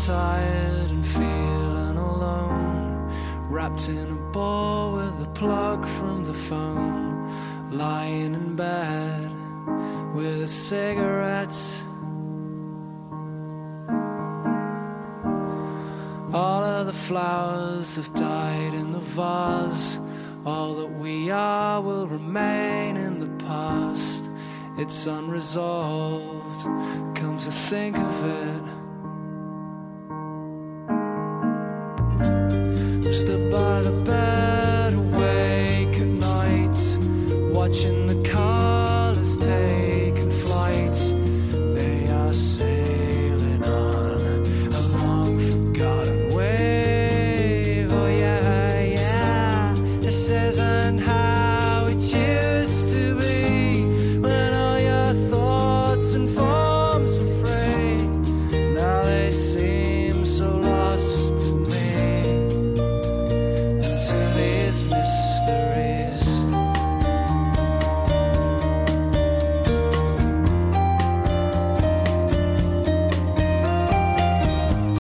tired and feeling alone, wrapped in a ball with a plug from the phone, lying in bed with a cigarette. All of the flowers have died in the vase. All that we are will remain in the past. It's unresolved, come to think of it. I'm stood by the bed